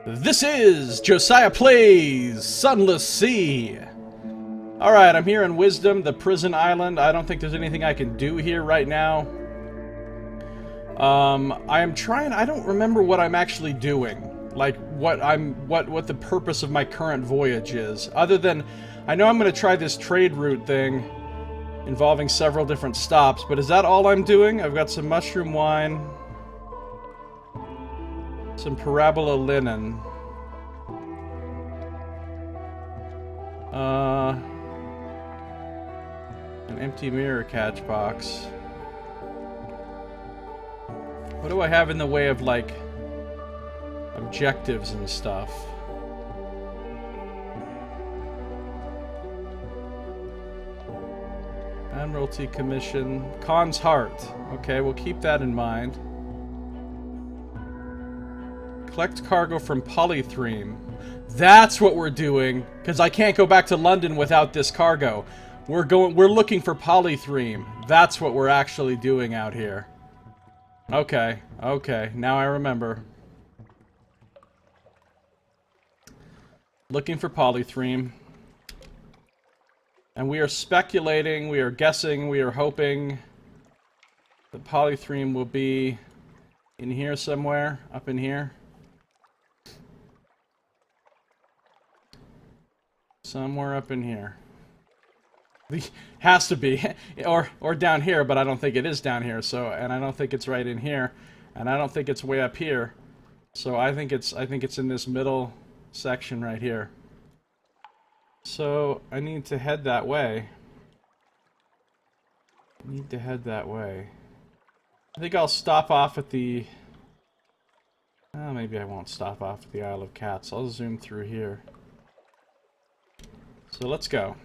This is Josiah Plays Sunless Sea. Alright, I'm here in Wisdom, the prison island. I don't think there's anything I can do here right now. I am trying, I don't remember what I'm actually doing. Like, what the purpose of my current voyage is. Other than, I know I'm going to try this trade route thing involving several different stops, but is that all I'm doing? I've got some mushroom wine. Some parabola linen. An empty mirror catch box. What do I have in the way of, like, objectives and stuff? Admiralty Commission. Khan's Heart. Okay, we'll keep that in mind. Collect cargo from Polythreme. That's what we're doing, because I can't go back to London without this cargo. We're looking for Polythreme. That's what we're actually doing out here. Okay, okay, now I remember. Looking for Polythreme. And we are speculating, we are guessing, we are hoping that Polythreme will be in here somewhere, up in here. Somewhere up in here. Has to be. Or down here, but I don't think it is down here, so, and I don't think it's right in here. And I don't think it's way up here. So I think it's in this middle section right here. So I need to head that way. I need to head that way. I think I'll stop off at the... Oh, maybe I won't stop off at the Isle of Cats. I'll zoom through here. So let's go.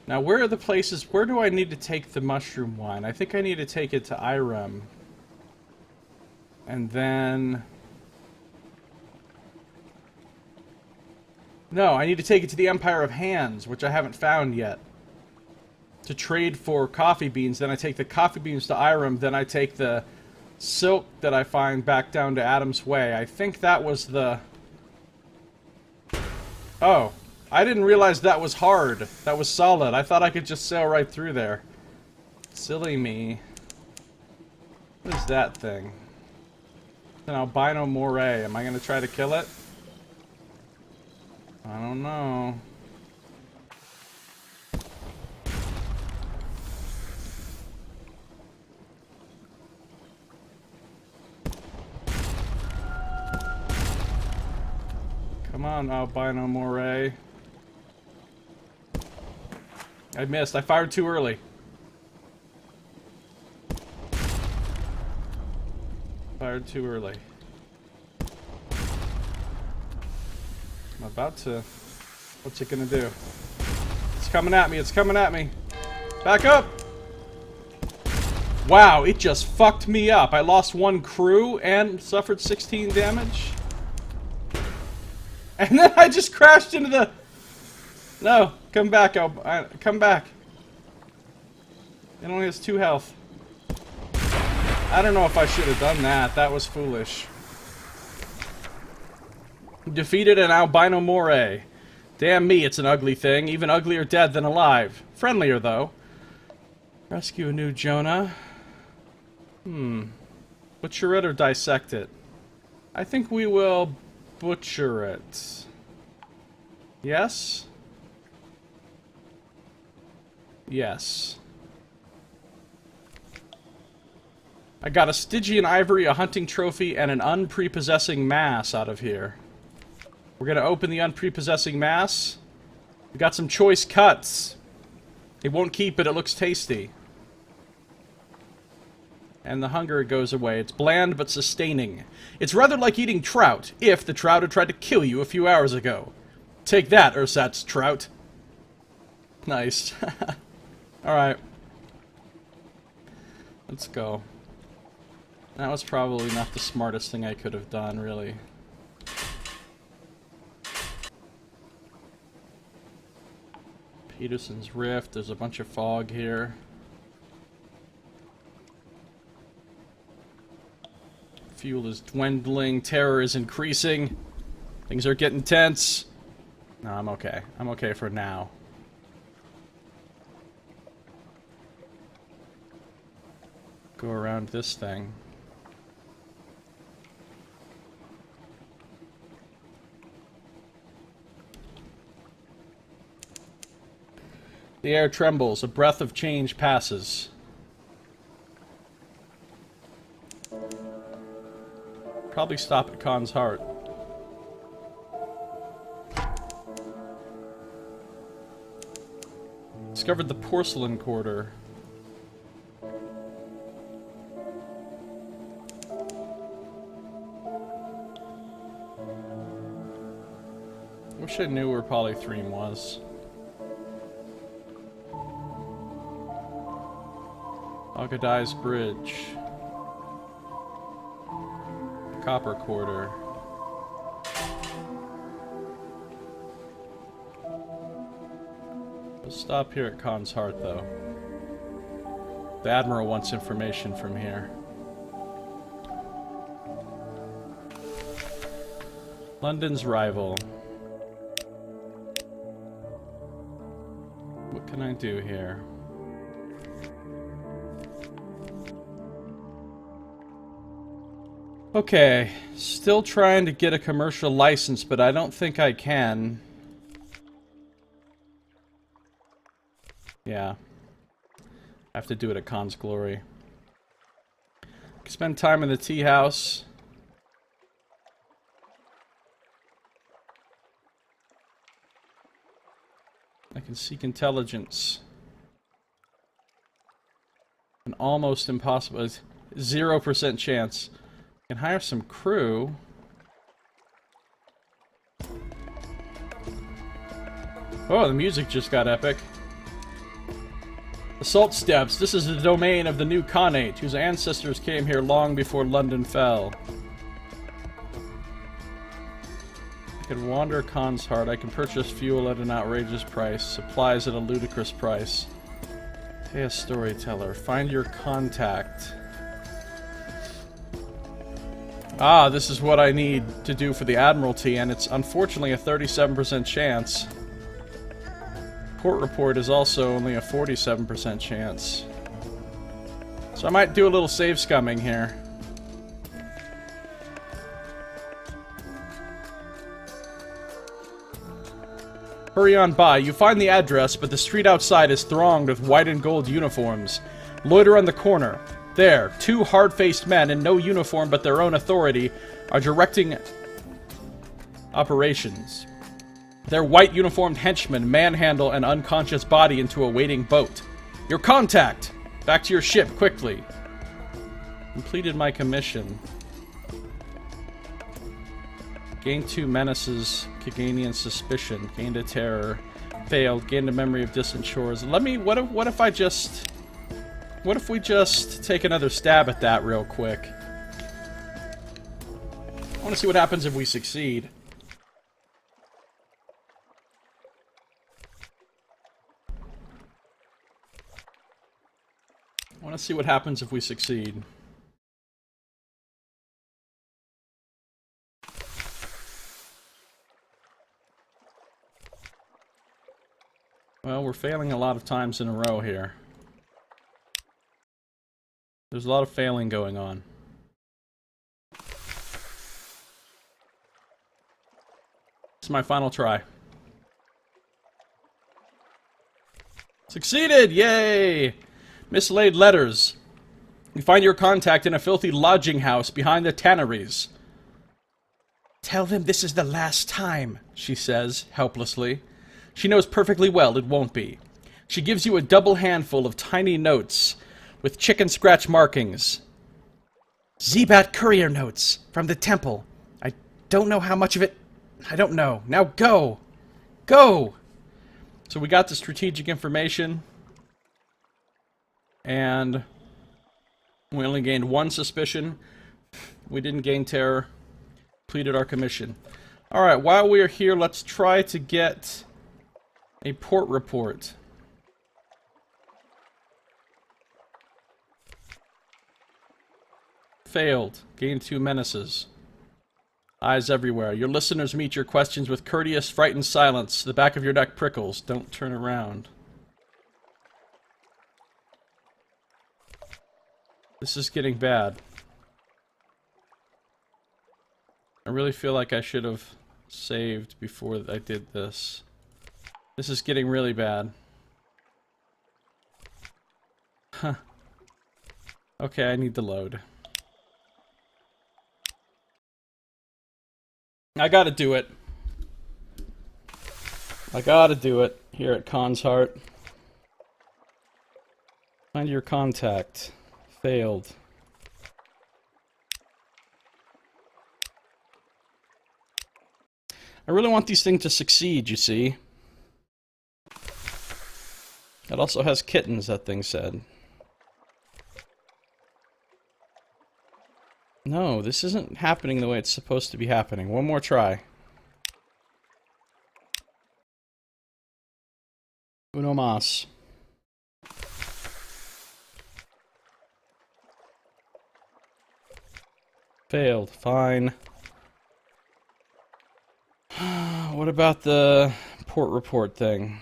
Now, where are the places... Where do I need to take the mushroom wine? I think I need to take it to Irem. And then... No, I need to take it to the Empire of Hands, which I haven't found yet. To trade for coffee beans. Then I take the coffee beans to Irem. Then I take the silk that I find back down to Adam's Way. I think that was the... Oh. I didn't realize that was hard. That was solid. I thought I could just sail right through there. Silly me. What is that thing? An albino moray. Am I going to try to kill it? I don't know. Come on, albino moray. I missed. I fired too early. Fired too early. I'm about to... What's it gonna do? It's coming at me. It's coming at me. Back up! Wow, it just fucked me up. I lost one crew and suffered 16 damage. And then I just crashed into the... No, come back, come back. It only has 2 health. I don't know if I should have done that. That was foolish. Defeated an albino moray. Damn me, it's an ugly thing. Even uglier dead than alive. Friendlier, though. Rescue a new Jonah. Butcher it or dissect it? I think we will butcher it. Yes? Yes. I got a Stygian ivory, a hunting trophy, and an unprepossessing mass out of here. We're gonna open the unprepossessing mass. We got some choice cuts. It won't keep, but it looks tasty. And the hunger goes away. It's bland but sustaining. It's rather like eating trout, if the trout had tried to kill you a few hours ago. Take that, ersatz trout. Nice. Alright. Let's go. That was probably not the smartest thing I could have done, really. Peterson's Rift. There's a bunch of fog here. Fuel is dwindling. Terror is increasing. Things are getting tense. No, I'm okay. I'm okay for now. Go around this thing. The air trembles. A breath of change passes. Probably stop at Khan's heart. Discovered the Porcelain Quarter. Wish I knew where Polythreme was. Agadai's Bridge. Copper Quarter. We'll stop here at Khan's Heart, though. The Admiral wants information from here. London's rival. What can I do here? Okay, still trying to get a commercial license, but I don't think I can. Yeah. I have to do it at Khan's Glory. Spend time in the tea house. I can seek intelligence. An almost impossible... 0% chance. I can hire some crew. Oh, the music just got epic. Assault Steps. This is the domain of the new Khanate, whose ancestors came here long before London fell. I can wander Khan's Heart. I can purchase fuel at an outrageous price. Supplies at a ludicrous price. Pay a storyteller. Find your contact. Ah, this is what I need to do for the Admiralty, and it's unfortunately a 37% chance. Port report is also only a 47% chance. So I might do a little save scumming here. Hurry on by. You find the address, but the street outside is thronged with white and gold uniforms. Loiter on the corner. There, two hard-faced men in no uniform but their own authority are directing operations. Their white uniformed henchmen manhandle an unconscious body into a waiting boat. Your contact! Back to your ship, quickly. Completed my commission. Gained 2 menaces. Kaganian suspicion. Gained a terror. Failed. Gained a memory of distant shores. Let me... What if I just... What if we just take another stab at that real quick? I want to see what happens if we succeed. I want to see what happens if we succeed. Well, we're failing a lot of times in a row here. There's a lot of failing going on. This is my final try. Succeeded! Yay! Mislaid Letters. You find your contact in a filthy lodging house behind the tanneries. Tell them this is the last time, she says, helplessly. She knows perfectly well it won't be. She gives you a double handful of tiny notes with chicken scratch markings. Zebat courier notes from the temple. I don't know how much of it... I don't know. Now go! Go! So we got the strategic information. And we only gained 1 suspicion. We didn't gain terror. Completed our commission. Alright, while we are here, let's try to get A port report. Failed. Gained 2 menaces. Eyes everywhere. Your listeners meet your questions with courteous, frightened silence. The back of your neck prickles. Don't turn around. This is getting bad. I really feel like I should have saved before I did this. This is getting really bad. Huh. Okay, I need to load. I gotta do it. I gotta do it here at Con's Heart. Find your contact. Failed. I really want these things to succeed, you see. It also has kittens, that thing said. No, this isn't happening the way it's supposed to be happening. One more try. Uno mas. Failed. Fine. What about the port report thing?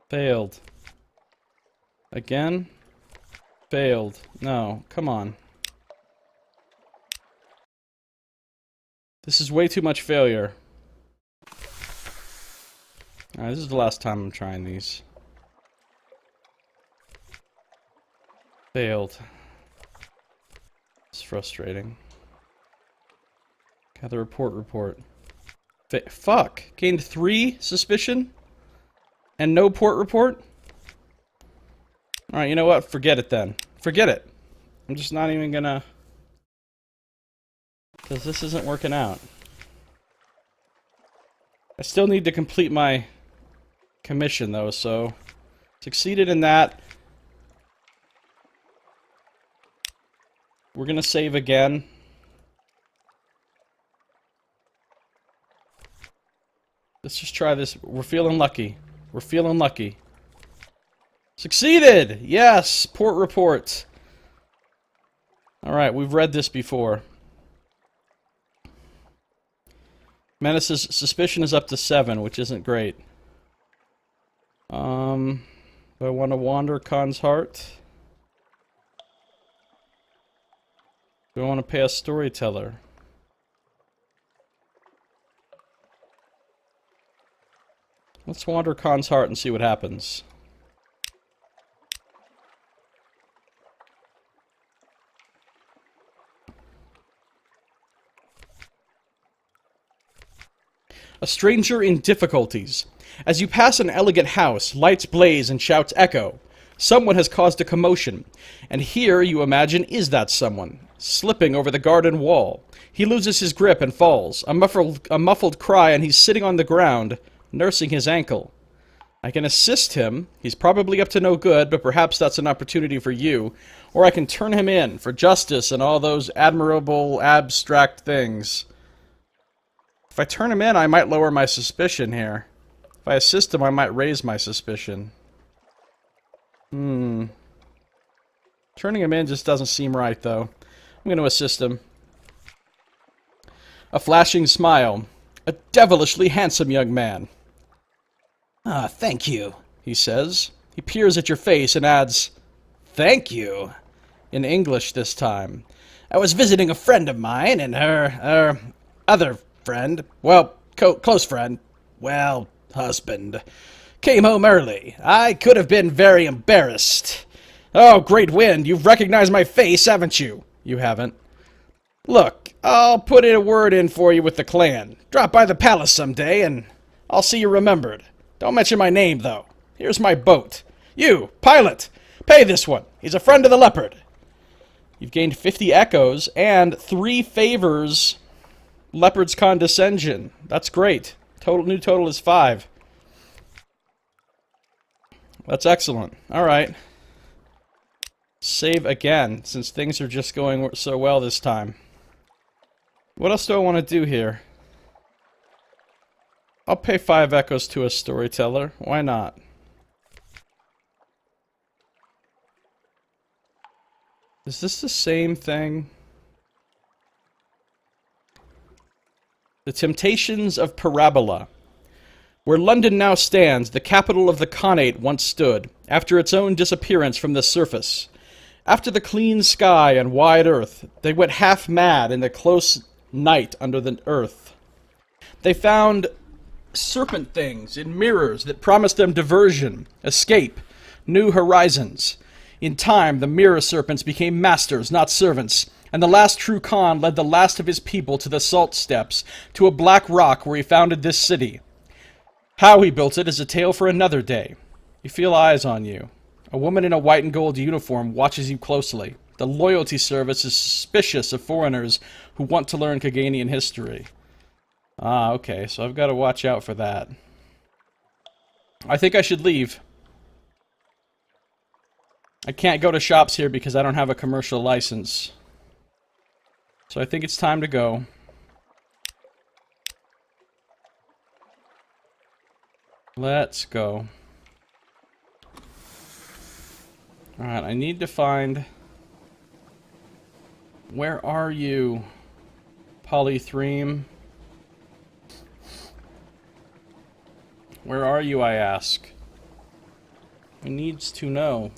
Failed. Again? Failed. No, come on. This is way too much failure. Alright, this is the last time I'm trying these. Failed. It's frustrating. Gather report. Fuck! Gained 3 suspicion? And no port report? Alright, you know what? Forget it then. Forget it. I'm just not even gonna... Because this isn't working out. I still need to complete my commission, though, so... Succeeded in that. We're gonna save again. Let's just try this. We're feeling lucky. We're feeling lucky. Succeeded! Yes! Port report. Alright, we've read this before. Menace's suspicion is up to 7, which isn't great. Do I want to wander Con's Heart? Do I want to pay a storyteller? Let's wander Con's Heart and see what happens. A stranger in difficulties. As you pass an elegant house, lights blaze and shouts echo. Someone has caused a commotion, and here, you imagine, is that someone, slipping over the garden wall. He loses his grip and falls. A muffled cry, and he's sitting on the ground, nursing his ankle. I can assist him. He's probably up to no good, but perhaps that's an opportunity for you. Or I can turn him in for justice and all those admirable, abstract things. If I turn him in, I might lower my suspicion here. If I assist him, I might raise my suspicion. Turning him in just doesn't seem right, though. I'm going to assist him. A flashing smile. A devilishly handsome young man. "Ah, thank you," he says. He peers at your face and adds, "Thank you," in English this time. "I was visiting a friend of mine, and her other friend, well, close friend, well, husband, came home early. I could have been very embarrassed. Oh, great wind, you've recognized my face, haven't you?" You haven't. "Look, I'll put in a word in for you with the clan. Drop by the palace someday, and I'll see you remembered. Don't mention my name, though. Here's my boat. You, pilot, pay this one. He's a friend of the leopard." You've gained 50 echoes and 3 favors. Leopard's condescension. That's great. New total is 5. That's excellent. Alright. Save again, since things are just going so well this time. What else do I want to do here? I'll pay 5 echoes to a storyteller. Why not? Is this the same thing? The Temptations of Parabola. Where London now stands, the capital of the Khanate once stood, after its own disappearance from the surface. After the clean sky and wide earth, they went half mad in the close night under the earth. They found serpent things in mirrors that promised them diversion, escape, new horizons. In time, the mirror serpents became masters, not servants, and the last true Khan led the last of his people to the salt steppes, to a black rock where he founded this city. How he built it is a tale for another day. You feel eyes on you. A woman in a white and gold uniform watches you closely. The loyalty service is suspicious of foreigners who want to learn Kaganian history. Ah, okay, so I've got to watch out for that. I think I should leave. I can't go to shops here because I don't have a commercial license. So I think it's time to go. Let's go. Alright, I need to find... Where are you, Polythreme? Where are you, I ask? Who needs to know?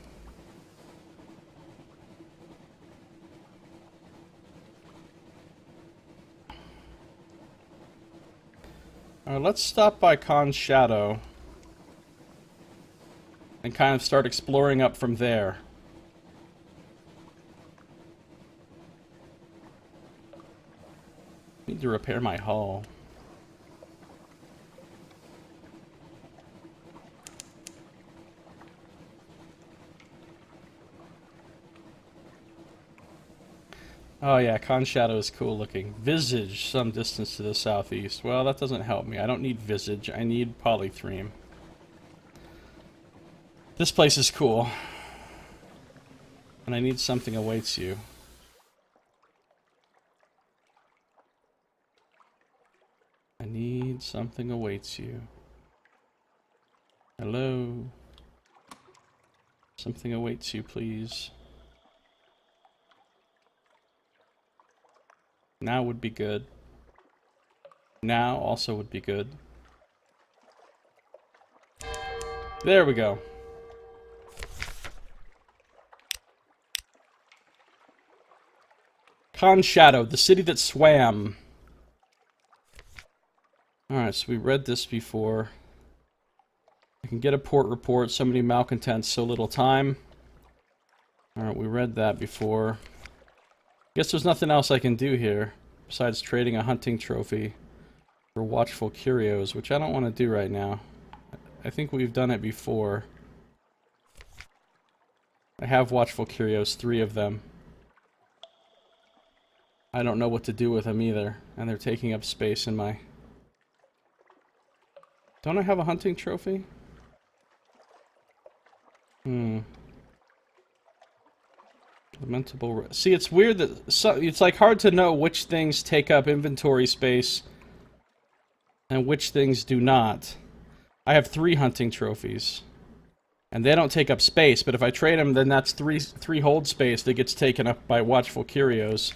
Alright, let's stop by Khan's Shadow. And kind of start exploring up from there. Need to repair my hull. Oh yeah, Khan's Shadow is cool looking. Visage, some distance to the southeast. Well, that doesn't help me. I don't need Visage. I need Polythreme. This place is cool. And I need Something Awaits You. I need Something Awaits You. Hello? Something awaits you, please. Now would be good. Now also would be good. There we go. Khan's Shadow, the city that swam. Alright, so we read this before. I can get a port report, so many malcontents, so little time. Alright, we read that before. Guess there's nothing else I can do here, besides trading a hunting trophy for watchful curios, which I don't want to do right now. I think we've done it before. I have watchful curios, 3 of them. I don't know what to do with them either, and they're taking up space in my... Don't I have a hunting trophy? Lamentable... See, it's weird that... it's like hard to know which things take up inventory space and which things do not. I have 3 hunting trophies. And they don't take up space, but if I trade them, then that's 3 hold space that gets taken up by watchful curios.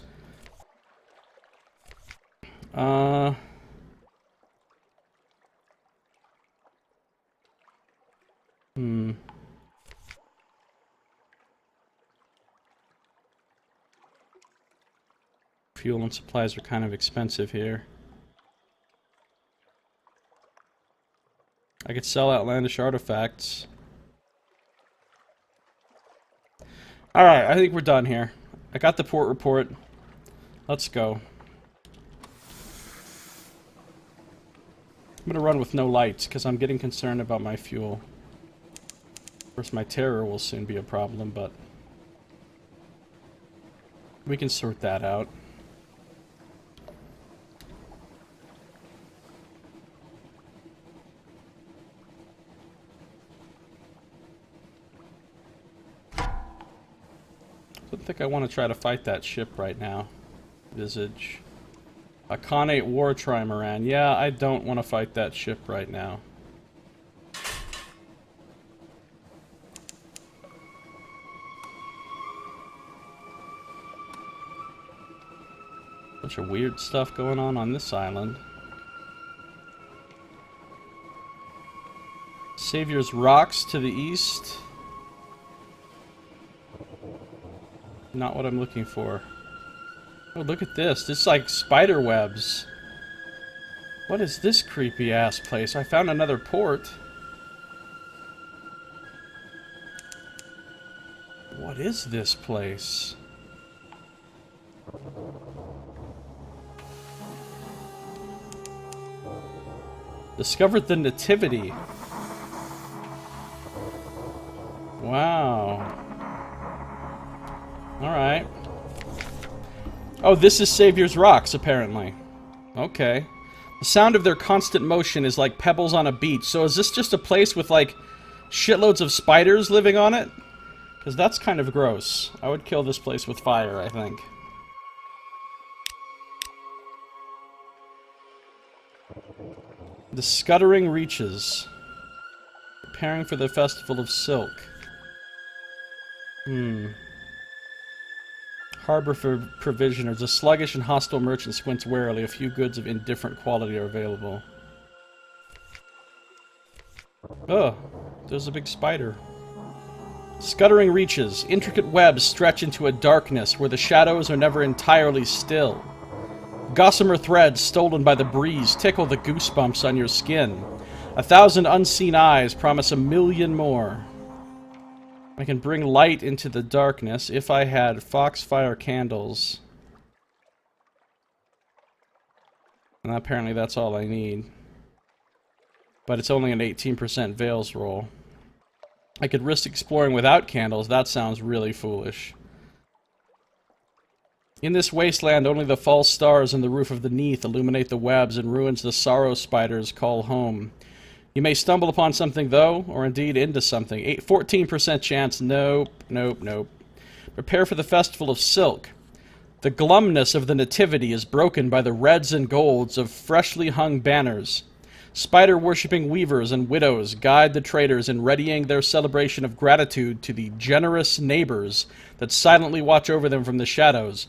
Fuel and supplies are kind of expensive here. I could sell outlandish artifacts. Alright, I think we're done here. I got the port report. Let's go. I'm gonna run with no lights, because I'm getting concerned about my fuel. Of course, my terror will soon be a problem, but... we can sort that out. I don't think I want to try to fight that ship right now. Visage. A Khanate war trimaran. Yeah, I don't want to fight that ship right now. Bunch of weird stuff going on this island. Saviours Rocks to the east. Not what I'm looking for. Oh, look at this. This is like spider webs. What is this creepy ass place? I found another port. What is this place? Discovered the Nativity. Wow. Alright. Oh, this is Saviours Rocks, apparently. Okay. The sound of their constant motion is like pebbles on a beach. So is this just a place with, like, shitloads of spiders living on it? Because that's kind of gross. I would kill this place with fire, I think. The Scuttering Reaches. Preparing for the Festival of Silk. Harbor for provisioners. A sluggish and hostile merchant squints warily. A few goods of indifferent quality are available. Oh, there's a big spider. Scuttering reaches. Intricate webs stretch into a darkness where the shadows are never entirely still. Gossamer threads stolen by the breeze tickle the goosebumps on your skin. 1,000 unseen eyes promise 1,000,000 more. I can bring light into the darkness if I had foxfire candles. And apparently that's all I need. But it's only an 18% Veils roll. I could risk exploring without candles. That sounds really foolish. In this wasteland, only the false stars in the roof of the Neath illuminate the webs and ruins the sorrow spiders call home. You may stumble upon something, though, or indeed into something. 14% chance. Nope, nope, nope. Prepare for the Festival of Silk. The glumness of the Nativity is broken by the reds and golds of freshly hung banners. Spider-worshipping weavers and widows guide the traders in readying their celebration of gratitude to the generous neighbors that silently watch over them from the shadows.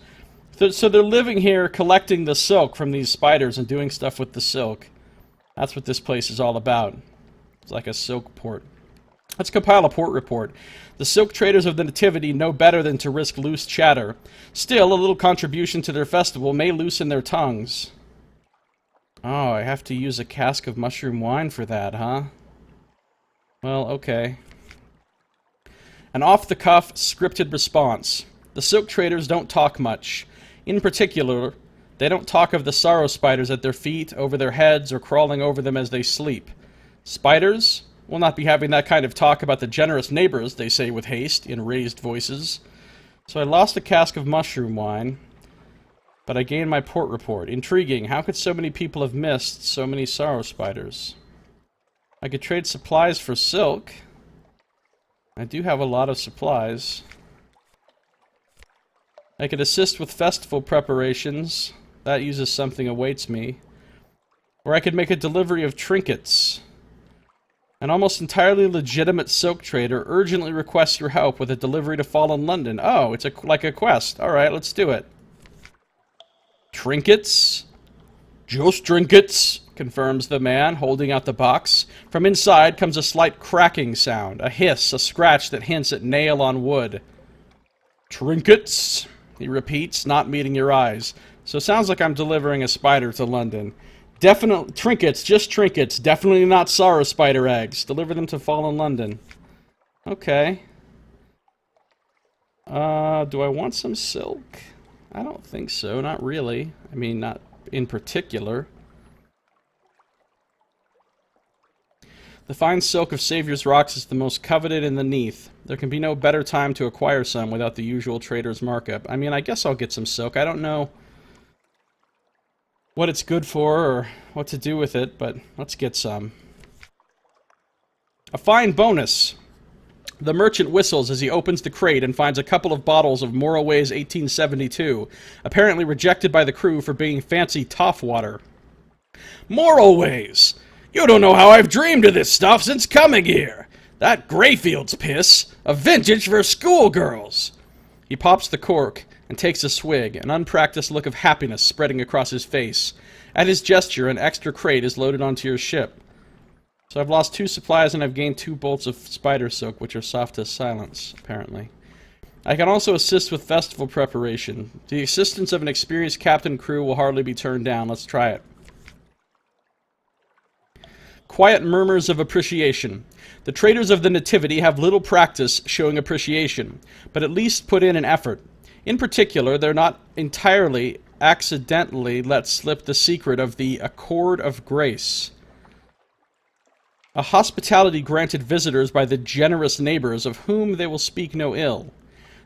So they're living here collecting the silk from these spiders and doing stuff with the silk. That's what this place is all about. It's like a silk port. Let's compile a port report. The silk traders of the Nativity know better than to risk loose chatter. Still, a little contribution to their festival may loosen their tongues. Oh, I have to use a cask of mushroom wine for that, huh? Well, okay. An off-the-cuff, scripted response. The silk traders don't talk much. In particular, they don't talk of the sorrow spiders at their feet, over their heads, or crawling over them as they sleep. Spiders will not be having that kind of talk about the generous neighbors, they say with haste, in raised voices. So I lost a cask of mushroom wine, but I gained my port report. Intriguing. How could so many people have missed so many sorrow spiders? I could trade supplies for silk. I do have a lot of supplies. I could assist with festival preparations. That uses something awaits me. Or I could make a delivery of trinkets. An almost entirely legitimate silk trader urgently requests your help with a delivery to Fallen London. Oh, it's like a quest. Alright, let's do it. Trinkets? Just trinkets, confirms the man, holding out the box. From inside comes a slight cracking sound, a hiss, a scratch that hints at nail on wood. Trinkets, he repeats, not meeting your eyes. So it sounds like I'm delivering a spider to London. Definitely trinkets, just trinkets. Definitely not sorrow spider eggs. Deliver them to Fallen London. Okay. Do I want some silk? I don't think so. Not really. I mean, not in particular. The fine silk of Saviours Rocks is the most coveted in the Neath. There can be no better time to acquire some without the usual trader's markup. I mean, I guess I'll get some silk. I don't know what it's good for or what to do with it, but let's get some. A fine bonus. The merchant whistles as he opens the crate and finds a couple of bottles of Morroway's 1872, apparently rejected by the crew for being fancy toff water. Morroway's! You don't know how I've dreamed of this stuff since coming here! That Greyfield's piss! A vintage for schoolgirls! He pops the cork and takes a swig, an unpracticed look of happiness spreading across his face. At his gesture, an extra crate is loaded onto your ship. So I've lost 2 supplies and I've gained 2 bolts of spider silk, which are soft as silence, apparently. I can also assist with festival preparation. The assistance of an experienced captain and crew will hardly be turned down. Let's try it. Quiet murmurs of appreciation. The traders of the Nativity have little practice showing appreciation, but at least put in an effort. In particular, they're not entirely accidentally let slip the secret of the Accord of Grace. A hospitality granted visitors by the generous neighbors of whom they will speak no ill.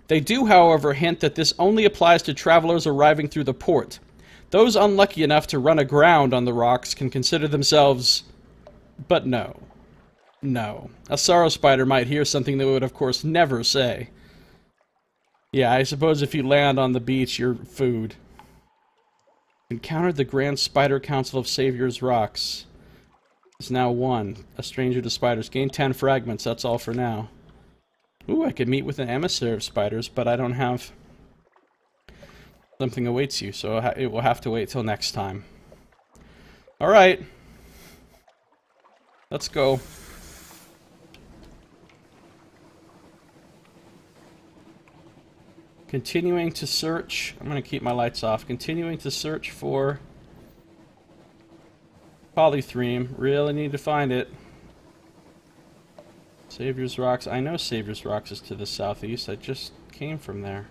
They do, however, hint that this only applies to travelers arriving through the port. Those unlucky enough to run aground on the rocks can consider themselves... But no. No. A sorrow spider might hear something they would, of course, never say. Yeah, I suppose if you land on the beach, you're food. Encountered the Grand Spider Council of Saviours Rocks. Is now 1. A stranger to spiders. Gain 10 fragments, that's all for now. Ooh, I could meet with an emissary of spiders, but I don't have... Something awaits you, so it will have to wait till next time. Alright. Let's go. Continuing to search... I'm going to keep my lights off. Continuing to search for... Polythreme. Really need to find it. Saviours Rocks. I know Saviours Rocks is to the southeast. I just came from there.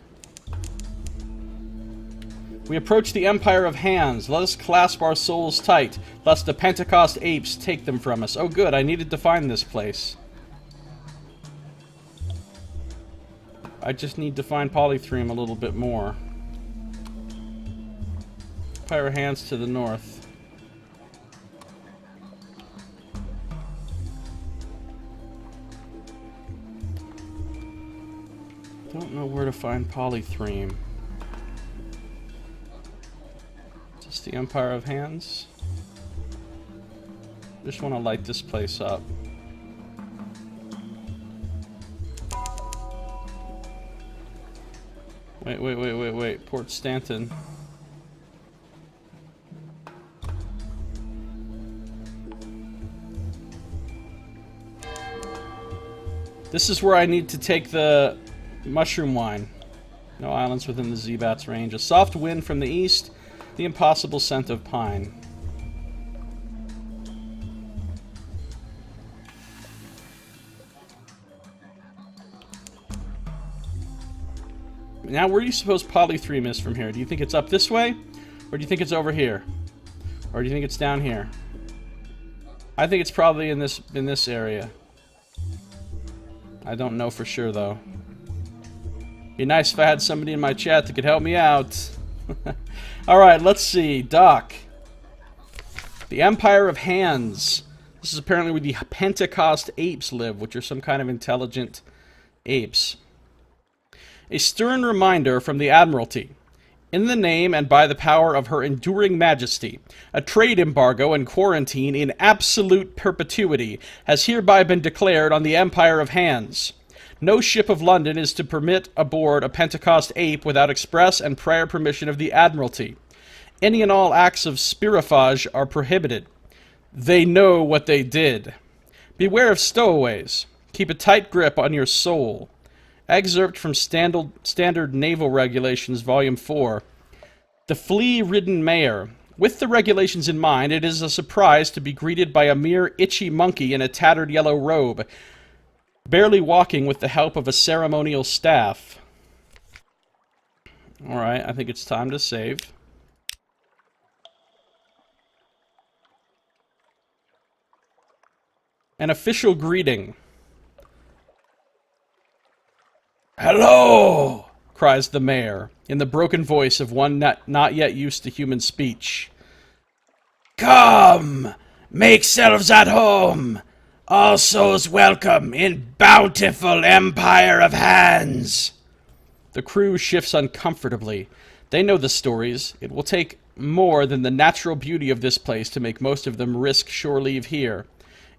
We approach the Empire of Hands. Let us clasp our souls tight, lest the Pentecost Apes take them from us. Oh good, I needed to find this place. I just need to find Polythreme a little bit more. Empire of Hands to the north. Don't know where to find Polythreme. Is this the Empire of Hands? Just want to light this place up. Wait. Port Stanton. This is where I need to take the mushroom wine. No islands within the Z-Bat's range. A soft wind from the east. The impossible scent of pine. Now, where do you suppose Polythreme is from here? Do you think it's up this way? Or do you think it's over here? Or do you think it's down here? I think it's probably in this area. I don't know for sure, though. Be nice if I had somebody in my chat that could help me out. Alright, let's see. Dock. The Empire of Hands. This is apparently where the Pentecost Apes live, which are some kind of intelligent apes. A stern reminder from the Admiralty. In the name and by the power of her enduring majesty, a trade embargo and quarantine in absolute perpetuity has hereby been declared on the Empire of Hands. No ship of London is to permit aboard a Pentecost Ape without express and prior permission of the Admiralty. Any and all acts of spirifage are prohibited. They know what they did. Beware of stowaways. Keep a tight grip on your soul. Excerpt from Standard Naval Regulations, Volume 4. The flea-ridden mayor. With the regulations in mind, it is a surprise to be greeted by a mere itchy monkey in a tattered yellow robe, barely walking with the help of a ceremonial staff. Alright, I think it's time to save. An official greeting. "Hello!" cries the mayor, in the broken voice of one not yet used to human speech. "Come! Make selves at home! All souls welcome in bountiful empire of hands. The crew shifts uncomfortably. They know the stories. It will take more than the natural beauty of this place to make most of them risk shore leave here.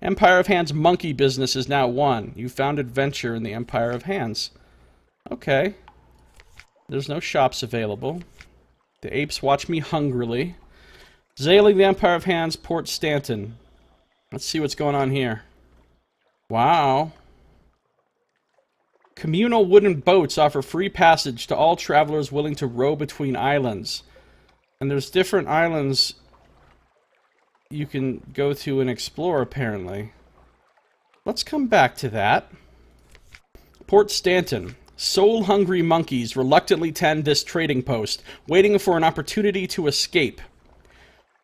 Empire of Hands monkey business is now won. You found adventure in the Empire of Hands. Okay. There's no shops available. The apes watch me hungrily. Sailing the Empire of Hands, Port Stanton. Let's see what's going on here. Wow. Communal wooden boats offer free passage to all travelers willing to row between islands. And there's different islands you can go to and explore, apparently. Let's come back to that. Port Stanton. Soul-hungry monkeys reluctantly tend this trading post, waiting for an opportunity to escape.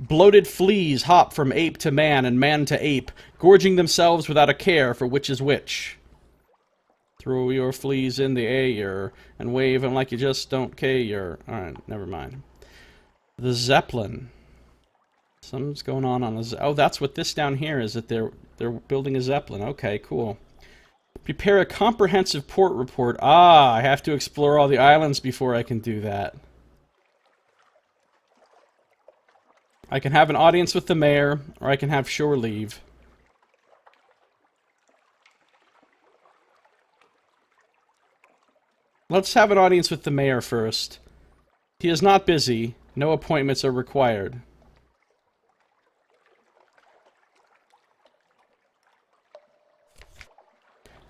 Bloated fleas hop from ape to man and man to ape, gorging themselves without a care for which is which. Throw your fleas in the air and wave them like you just don't care. Alright, never mind. The Zeppelin. Something's going on a oh, that's what this down here is, that they're building a Zeppelin. Okay, cool. Prepare a comprehensive port report. Ah, I have to explore all the islands before I can do that. I can have an audience with the mayor, or I can have shore leave. Let's have an audience with the mayor first. He is not busy. No appointments are required.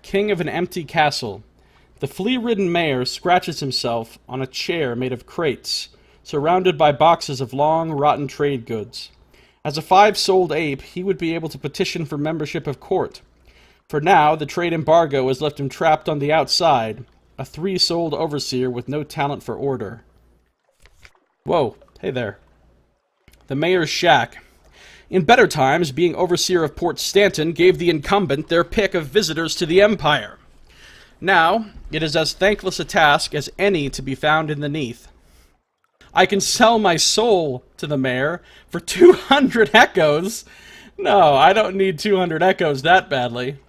King of an empty castle. The flea-ridden mayor scratches himself on a chair made of crates, surrounded by boxes of long, rotten trade goods. As a 5-souled ape, he would be able to petition for membership of court. For now, the trade embargo has left him trapped on the outside, a 3-souled overseer with no talent for order. Whoa, hey there. The mayor's shack. In better times, being overseer of Port Stanton gave the incumbent their pick of visitors to the Empire. Now, it is as thankless a task as any to be found in the Neath. I can sell my soul to the mayor for 200 echoes. No, I don't need 200 echoes that badly.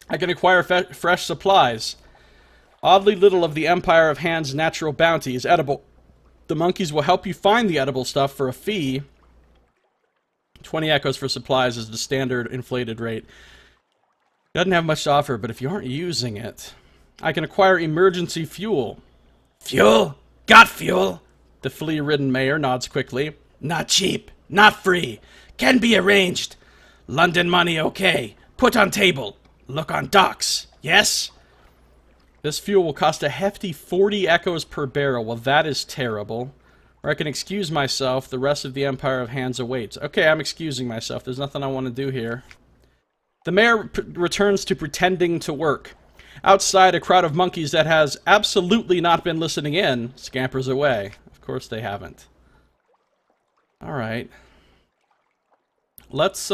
I can acquire fresh supplies. Oddly little of the Empire of Hands' natural bounty is edible. The monkeys will help you find the edible stuff for a fee. 20 echoes for supplies is the standard inflated rate. Doesn't have much to offer, but if you aren't using it... I can acquire emergency fuel. Fuel? Got fuel? The flea-ridden mayor nods quickly. Not cheap. Not free. Can be arranged. London money okay. Put on table. Look on docks. Yes? This fuel will cost a hefty 40 echoes per barrel. Well, that is terrible. Or I can excuse myself. The rest of the Empire of Hands awaits. Okay, I'm excusing myself. There's nothing I want to do here. The mayor returns to pretending to work. Outside, a crowd of monkeys that has absolutely not been listening in scampers away. Of course they haven't. Alright. Let's,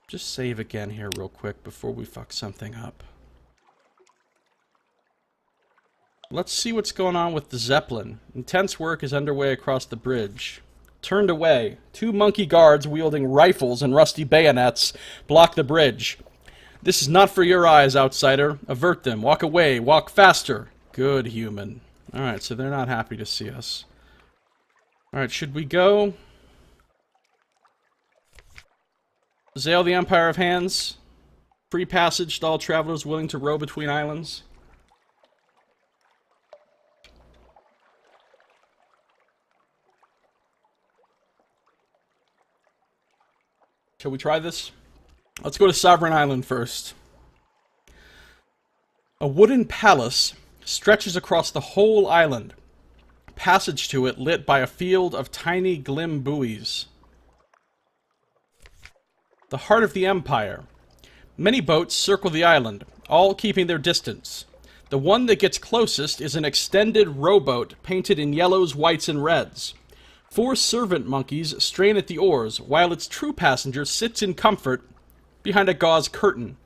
just save again here real quick before we fuck something up. Let's see what's going on with the Zeppelin. Intense work is underway across the bridge. Turned away. 2 monkey guards wielding rifles and rusty bayonets block the bridge. This is not for your eyes, outsider. Avert them. Walk away. Walk faster. Good human. Alright, so they're not happy to see us. Alright, should we go? Sail the Empire of Hands. Free passage to all travelers willing to row between islands. Shall we try this? Let's go to Sovereign Island first. A wooden palace stretches across the whole island. Passage to it lit by a field of tiny glim buoys. The heart of the Empire. Many boats circle the island, all keeping their distance. The one that gets closest is an extended rowboat painted in yellows, whites, and reds. 4 servant monkeys strain at the oars, while its true passenger sits in comfort behind a gauze curtain.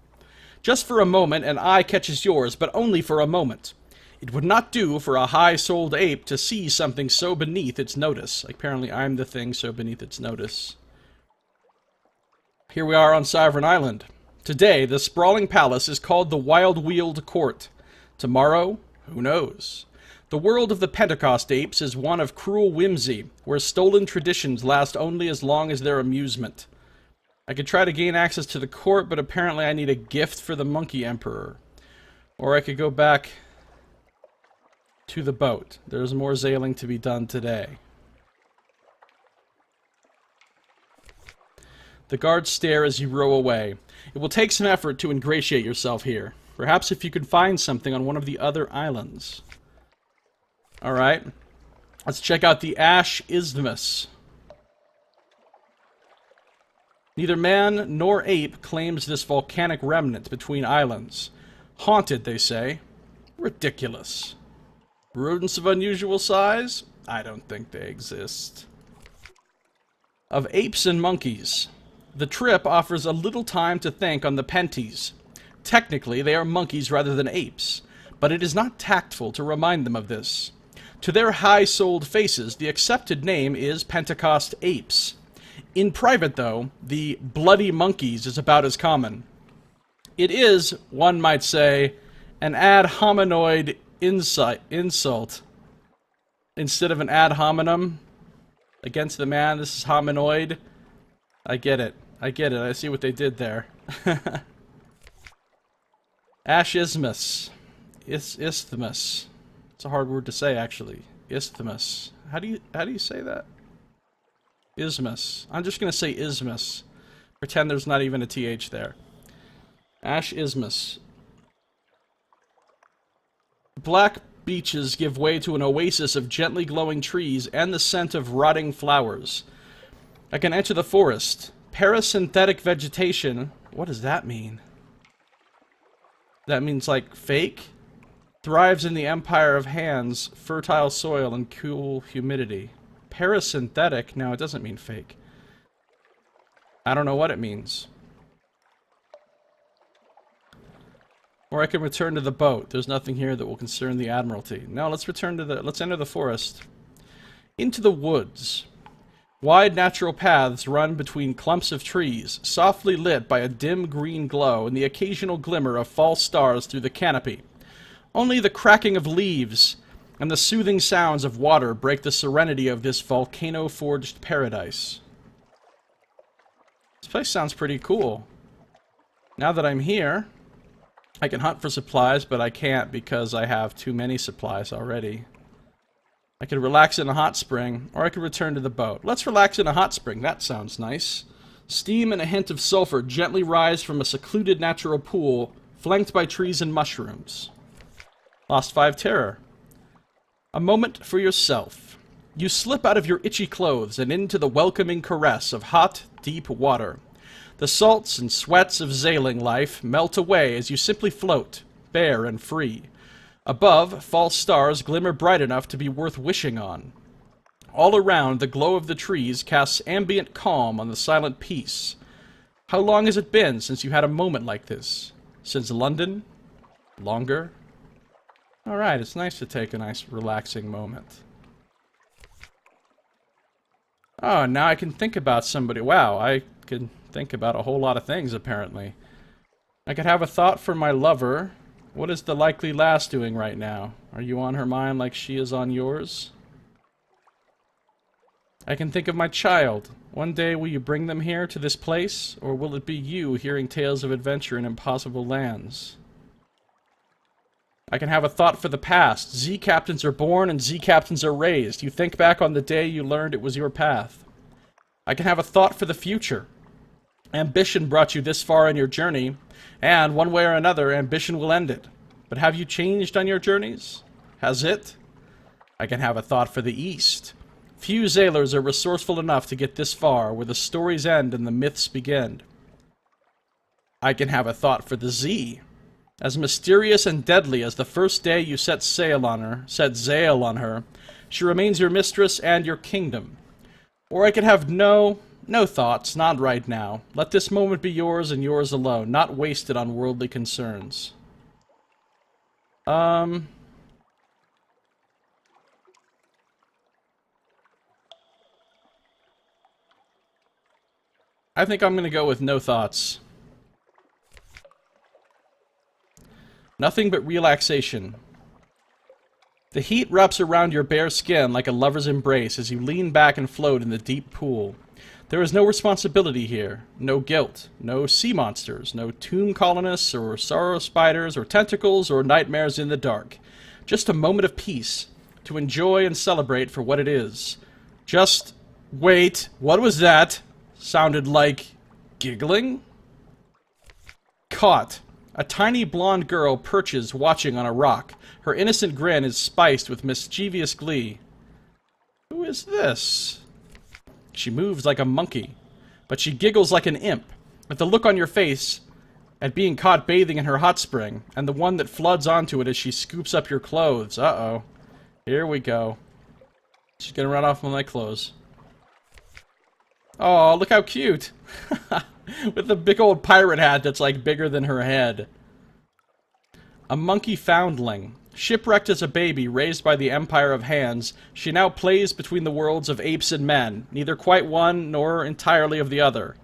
Just for a moment, an eye catches yours, but only for a moment. It would not do for a high-souled ape to see something so beneath its notice. Apparently, I'm the thing so beneath its notice. Here we are on Sovereign Island. Today, the sprawling palace is called the Wild-Wheeled Court. Tomorrow, who knows? The world of the Pentecost Apes is one of cruel whimsy, where stolen traditions last only as long as their amusement. I could try to gain access to the court, but apparently I need a gift for the Monkey Emperor. Or I could go back to the boat. There's more sailing to be done today. The guards stare as you row away. It will take some effort to ingratiate yourself here. Perhaps if you could find something on one of the other islands. Alright. Let's check out the Ash Isthmus. Neither man nor ape claims this volcanic remnant between islands. Haunted, they say. Ridiculous. Rodents of unusual size? I don't think they exist. Of apes and monkeys. The trip offers a little time to think on the Penties. Technically, they are monkeys rather than apes, but it is not tactful to remind them of this. To their high-souled faces, the accepted name is Pentecost Apes. In private, though, the bloody monkeys is about as common. It is, one might say, an ad hominoid insult. Instead of an ad hominem against the man, this is hominoid. I get it. I see what they did there. Ash Isthmus. Isthmus. It's a hard word to say, actually. Isthmus. How do you say that? Isthmus. I'm just gonna say Isthmus. Pretend there's not even a TH there. Ash Isthmus. Black beaches give way to an oasis of gently glowing trees and the scent of rotting flowers. I can enter the forest. Parasynthetic vegetation. What does that mean? That means like fake? Thrives in the empire of hands, fertile soil, and cool humidity. Parasynthetic? No, it doesn't mean fake. I don't know what it means. Or I can return to the boat. There's nothing here that will concern the Admiralty. No, let's enter the forest. Into the woods. Wide natural paths run between clumps of trees, softly lit by a dim green glow and the occasional glimmer of false stars through the canopy. Only the cracking of leaves and the soothing sounds of water break the serenity of this volcano-forged paradise. This place sounds pretty cool. Now that I'm here, I can hunt for supplies, but I can't because I have too many supplies already. I could relax in a hot spring, or I could return to the boat. Let's relax in a hot spring. That sounds nice. Steam and a hint of sulfur gently rise from a secluded natural pool, flanked by trees and mushrooms. Lost 5 terror. A moment for yourself. You slip out of your itchy clothes and into the welcoming caress of hot, deep water. The salts and sweats of sailing life melt away as you simply float, bare and free. Above, false stars glimmer bright enough to be worth wishing on. All around, the glow of the trees casts ambient calm on the silent peace. How long has it been since you had a moment like this? Since London? Longer? Alright, it's nice to take a nice relaxing moment. Oh, now I can think about somebody. Wow, I can think about a whole lot of things, apparently. I could have a thought for my lover. What is the likely lass doing right now? Are you on her mind like she is on yours? I can think of my child. One day will you bring them here to this place, or will it be you hearing tales of adventure in impossible lands? I can have a thought for the past. Z-captains are born and Z-captains are raised. You think back on the day you learned it was your path. I can have a thought for the future. Ambition brought you this far in your journey, and one way or another, ambition will end it. But have you changed on your journeys? Has it? I can have a thought for the East. Few sailors are resourceful enough to get this far, where the stories end and the myths begin. I can have a thought for the Z. As mysterious and deadly as the first day you set sail on her, she remains your mistress and your kingdom. Or I could have no thoughts, not right now. Let this moment be yours and yours alone, not wasted on worldly concerns. I think I'm going to go with no thoughts. Nothing but relaxation. The heat wraps around your bare skin like a lover's embrace as you lean back and float in the deep pool. There is no responsibility here, no guilt, no sea monsters, no tomb colonists or sorrow spiders or tentacles or nightmares in the dark. Just a moment of peace to enjoy and celebrate for what it is. Just wait, what was that? Sounded like giggling? Caught. A tiny blonde girl perches watching on a rock. Her innocent grin is spiced with mischievous glee. Who is this? She moves like a monkey, but she giggles like an imp, with the look on your face at being caught bathing in her hot spring, and the one that floods onto it as she scoops up your clothes. Uh-oh. Here we go. She's gonna run off with my clothes. Oh, look how cute! With the big old pirate hat that's like bigger than her head. A Monkey Foundling. Shipwrecked as a baby, raised by the Empire of Hands, she now plays between the worlds of apes and men, neither quite one nor entirely of the other.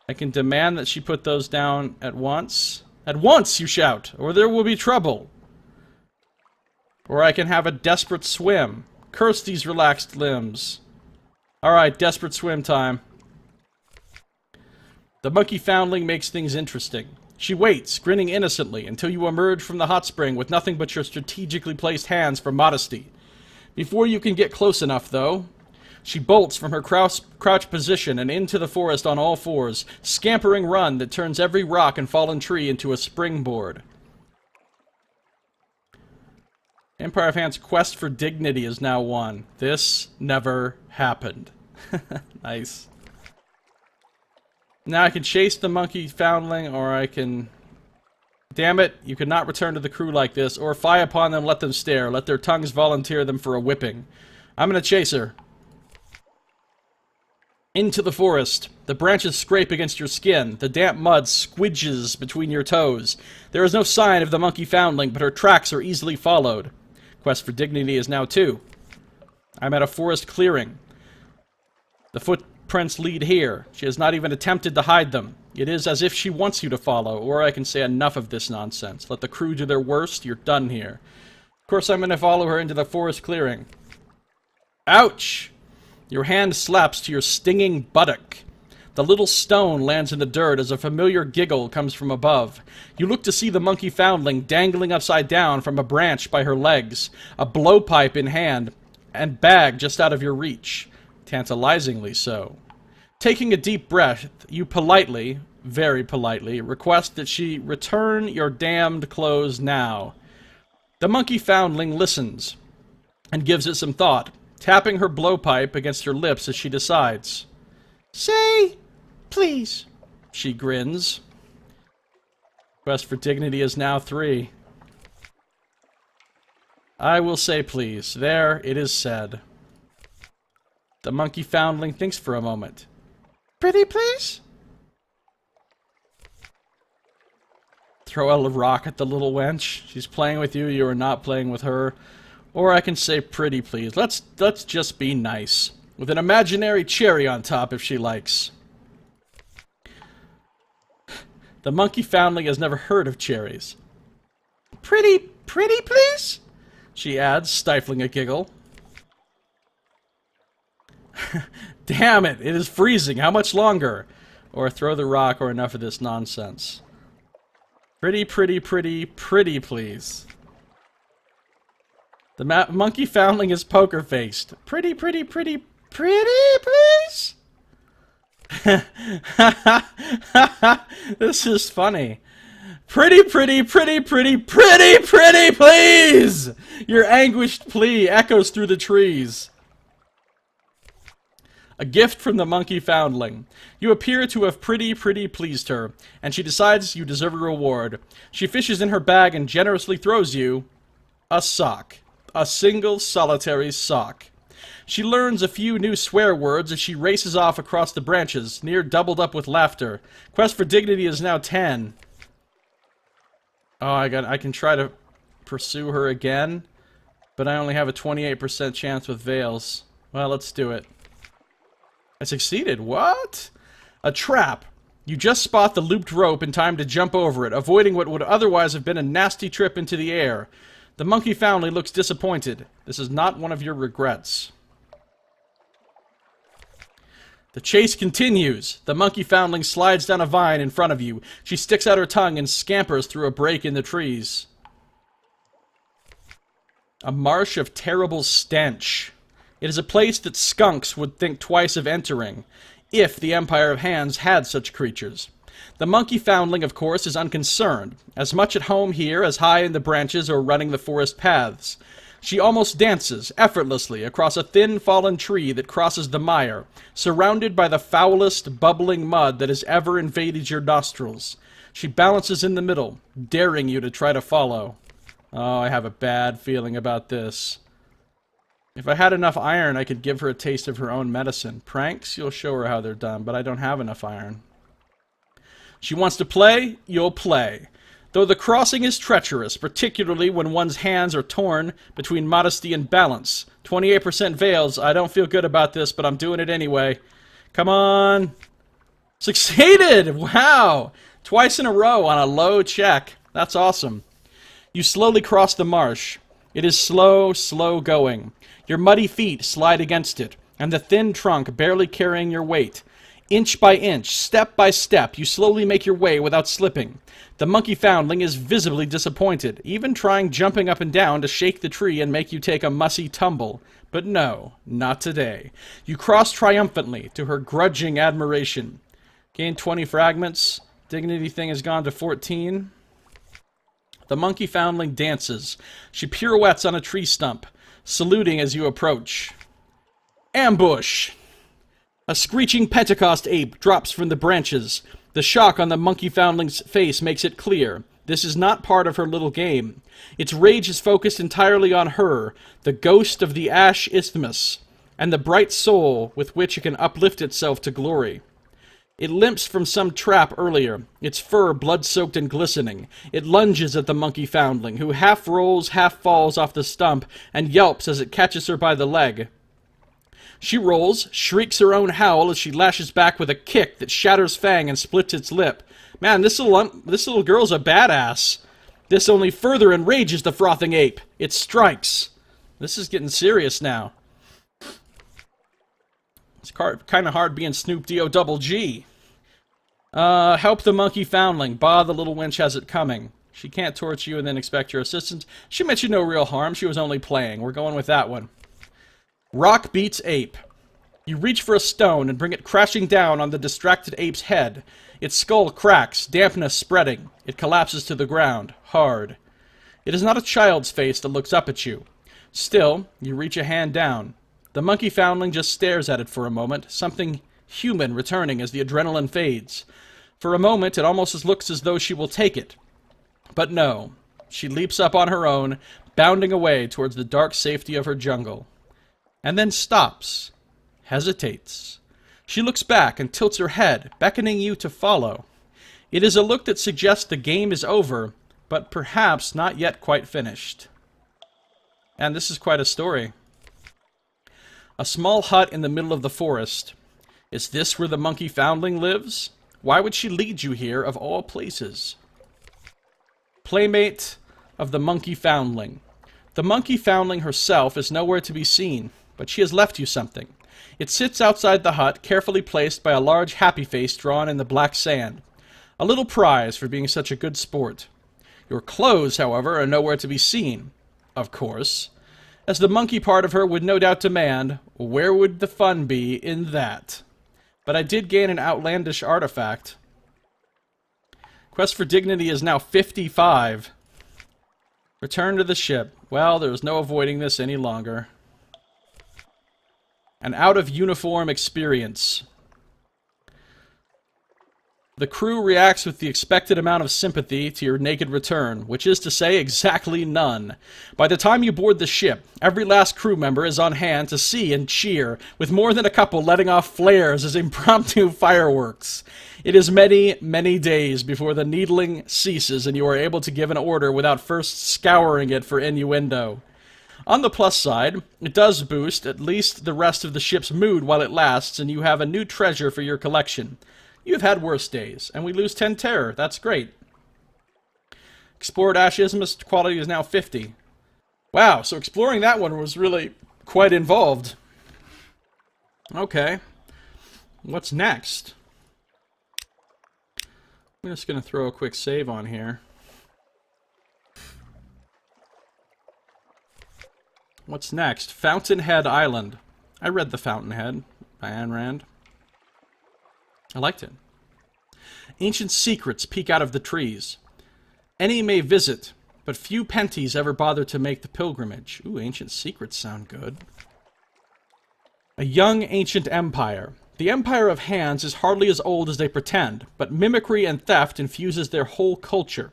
I can demand that she put those down at once. At once, you shout, or there will be trouble. Or I can have a desperate swim. Curse these relaxed limbs. Alright, desperate swim time. The Monkey Foundling makes things interesting. She waits, grinning innocently, until you emerge from the hot spring with nothing but your strategically placed hands for modesty. Before you can get close enough, though, she bolts from her crouch position and into the forest on all fours, scampering run that turns every rock and fallen tree into a springboard. Empire of Hands' quest for dignity is now won. This never happened. Nice. Now I can chase the Monkey Foundling, or I can... Damn it, you cannot return to the crew like this, or fie upon them, let them stare, let their tongues volunteer them for a whipping. I'm gonna chase her. Into the forest. The branches scrape against your skin. The damp mud squidges between your toes. There is no sign of the Monkey Foundling, but her tracks are easily followed. Quest for dignity is now 2. I'm at a forest clearing. The footprints lead here. She has not even attempted to hide them. It is as if she wants you to follow, or I can say enough of this nonsense. Let the crew do their worst, you're done here. Of course I'm going to follow her into the forest clearing. Ouch! Your hand slaps to your stinging buttock. The little stone lands in the dirt as a familiar giggle comes from above. You look to see the Monkey Foundling dangling upside down from a branch by her legs, a blowpipe in hand, and bag just out of your reach. Tantalizingly so. Taking a deep breath, you politely, very politely, request that she return your damned clothes now. The Monkey Foundling listens and gives it some thought, tapping her blowpipe against her lips as she decides. Say, please. She grins. Quest for dignity is now 3. I will say please. There, it is said. The Monkey Foundling thinks for a moment. Pretty please? Throw a rock at the little wench. She's playing with you, you are not playing with her. Or I can say pretty please. Let's just be nice. With an imaginary cherry on top if she likes. The Monkey Foundling has never heard of cherries. Pretty please? She adds, stifling a giggle. Damn it, it is freezing. How much longer? Or throw the rock or enough of this nonsense. Pretty please. The Monkey Foundling is poker-faced. Pretty please? This is funny. Pretty please! Your anguished plea echoes through the trees. A gift from the Monkey Foundling. You appear to have pretty pleased her, and she decides you deserve a reward. She fishes in her bag and generously throws you a sock. A single solitary sock. She learns a few new swear words as she races off across the branches, near doubled up with laughter. Quest for dignity is now 10. Oh, I can try to pursue her again, but I only have a 28% chance with veils. Well, let's do it. I succeeded. What? A trap! You just spot the looped rope in time to jump over it, avoiding what would otherwise have been a nasty trip into the air. The Monkey Foundling looks disappointed. This is not one of your regrets. The chase continues. The Monkey Foundling slides down a vine in front of you. She sticks out her tongue and scampers through a break in the trees. A marsh of terrible stench. It is a place that skunks would think twice of entering, if the Empire of Hands had such creatures. The Monkey Foundling, of course, is unconcerned, as much at home here as high in the branches or running the forest paths. She almost dances, effortlessly, across a thin fallen tree that crosses the mire, surrounded by the foulest, bubbling mud that has ever invaded your nostrils. She balances in the middle, daring you to try to follow. Oh, I have a bad feeling about this. If I had enough iron, I could give her a taste of her own medicine. Pranks? You'll show her how they're done, but I don't have enough iron. She wants to play? You'll play. Though the crossing is treacherous, particularly when one's hands are torn between modesty and balance. 28% veils. I don't feel good about this, but I'm doing it anyway. Come on. Succeeded! Wow! Twice in a row on a low check. That's awesome. You slowly cross the marsh. It is slow, slow going. Your muddy feet slide against it, and the thin trunk barely carrying your weight. Inch by inch, step by step, you slowly make your way without slipping. The Monkey Foundling is visibly disappointed, even trying jumping up and down to shake the tree and make you take a mussy tumble. But no, not today. You cross triumphantly, to her grudging admiration. Gain 20 fragments. Dignity thing has gone to 14. The Monkey Foundling dances. She pirouettes on a tree stump, saluting as you approach. Ambush! A screeching Pentecost ape drops from the branches. The shock on the Monkey Foundling's face makes it clear. This is not part of her little game. Its rage is focused entirely on her, the ghost of the Ash Isthmus, and the bright soul with which it can uplift itself to glory. It limps from some trap earlier, its fur blood-soaked and glistening. It lunges at the Monkey Foundling, who half rolls, half falls off the stump, and yelps as it catches her by the leg. She rolls, shrieks her own howl as she lashes back with a kick that shatters fang and splits its lip. Man, this little girl's a badass. This only further enrages the frothing ape. It strikes. This is getting serious now. It's kind of hard being Snoop D-O-double-G. Help the Monkey Foundling. Bah, the little wench has it coming. She can't torch you and then expect your assistance. She meant you no real harm. She was only playing. We're going with that one. Rock beats ape. You reach for a stone and bring it crashing down on the distracted ape's head. Its skull cracks, dampness spreading. It collapses to the ground, hard. It is not a child's face that looks up at you. Still, you reach a hand down. The Monkey Foundling just stares at it for a moment, something human returning as the adrenaline fades. For a moment, it almost looks as though she will take it. But no. She leaps up on her own, bounding away towards the dark safety of her jungle. And then stops, hesitates. She looks back and tilts her head, beckoning you to follow. It is a look that suggests the game is over, but perhaps not yet quite finished. And this is quite a story. A small hut in the middle of the forest. Is this where the Monkey Foundling lives? Why would she lead you here, of all places? Playmate of the Monkey Foundling. The Monkey Foundling herself is nowhere to be seen, but she has left you something. It sits outside the hut, carefully placed by a large happy face drawn in the black sand. A little prize for being such a good sport. Your clothes, however, are nowhere to be seen. Of course. As the monkey part of her would no doubt demand, where would the fun be in that? But I did gain an outlandish artifact. Quest for Dignity is now 55. Return to the ship. Well, there's no avoiding this any longer. An out-of-uniform experience. The crew reacts with the expected amount of sympathy to your naked return, which is to say exactly none. By the time you board the ship, every last crew member is on hand to see and cheer, with more than a couple letting off flares as impromptu fireworks. It is many, many days before the needling ceases and you are able to give an order without first scouring it for innuendo. On the plus side, it does boost at least the rest of the ship's mood while it lasts, and you have a new treasure for your collection. You've had worse days, and we lose 10 terror. That's great. Explored Isthmus quality is now 50. Wow, so exploring that one was really quite involved. Okay. What's next? I'm just going to throw a quick save on here. What's next? Fountainhead Island. I read The Fountainhead by Ayn Rand. I liked it. Ancient secrets peek out of the trees. Any may visit, but few penties ever bother to make the pilgrimage. Ooh, ancient secrets sound good. A young ancient empire. The empire of hands is hardly as old as they pretend, but mimicry and theft infuses their whole culture.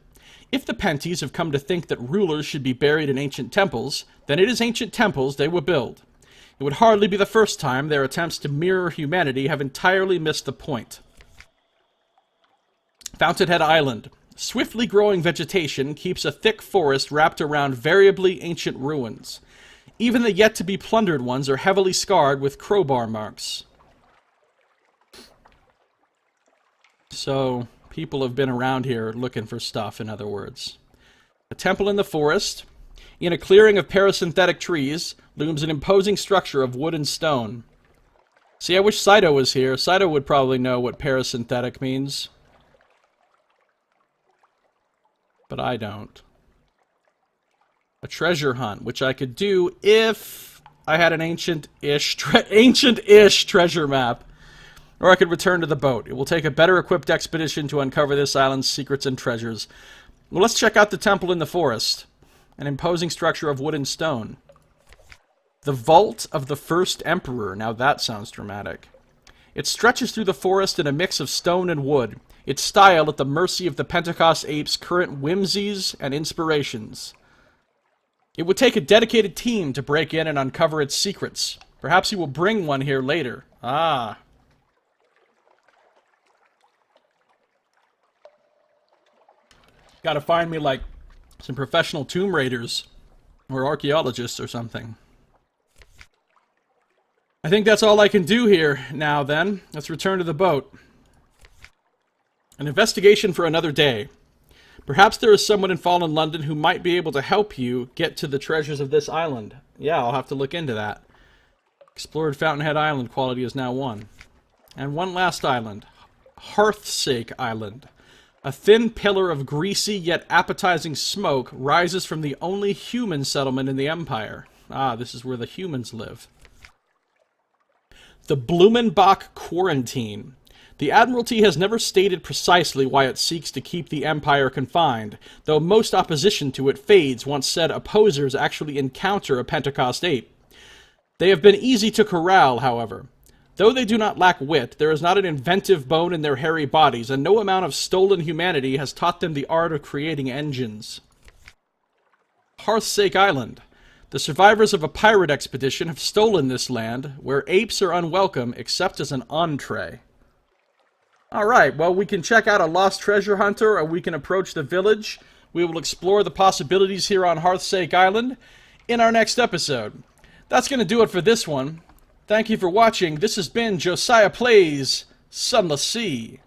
If the penties have come to think that rulers should be buried in ancient temples, then it is ancient temples they will build. It would hardly be the first time their attempts to mirror humanity have entirely missed the point. Fountainhead Island. Swiftly growing vegetation keeps a thick forest wrapped around variably ancient ruins. Even the yet-to-be-plundered ones are heavily scarred with crowbar marks. So, people have been around here looking for stuff, in other words. A temple in the forest. In a clearing of parasynthetic trees looms an imposing structure of wood and stone. See, I wish Saito was here. Saito would probably know what parasynthetic means. But I don't. A treasure hunt, which I could do if I had an ancient-ish treasure map. Or I could return to the boat. It will take a better equipped expedition to uncover this island's secrets and treasures. Well, let's check out the temple in the forest. An imposing structure of wood and stone. The Vault of the First Emperor. Now that sounds dramatic. It stretches through the forest in a mix of stone and wood, its style at the mercy of the Pentecost Apes' current whimsies and inspirations. It would take a dedicated team to break in and uncover its secrets. Perhaps he will bring one here later. Ah. Gotta find me, like, some professional tomb raiders or archaeologists or something. I think that's all I can do here now, then. Let's return to the boat. An investigation for another day. Perhaps there is someone in Fallen London who might be able to help you get to the treasures of this island. Yeah, I'll have to look into that. Explored Fountainhead Island quality is now 1. And one last island. Hearthsake Island. A thin pillar of greasy yet appetizing smoke rises from the only human settlement in the Empire. Ah, this is where the humans live. The Blumenbach Quarantine. The Admiralty has never stated precisely why it seeks to keep the Empire confined, though most opposition to it fades once said opposers actually encounter a Pentecost Ape. They have been easy to corral, however. Though they do not lack wit, there is not an inventive bone in their hairy bodies, and no amount of stolen humanity has taught them the art of creating engines. Hearthsake Island. The survivors of a pirate expedition have stolen this land, where apes are unwelcome except as an entree. Alright, well, we can check out a lost treasure hunter, or we can approach the village. We will explore the possibilities here on Hearthsake Island in our next episode. That's going to do it for this one. Thank you for watching. This has been Josiah Plays Sunless Sea.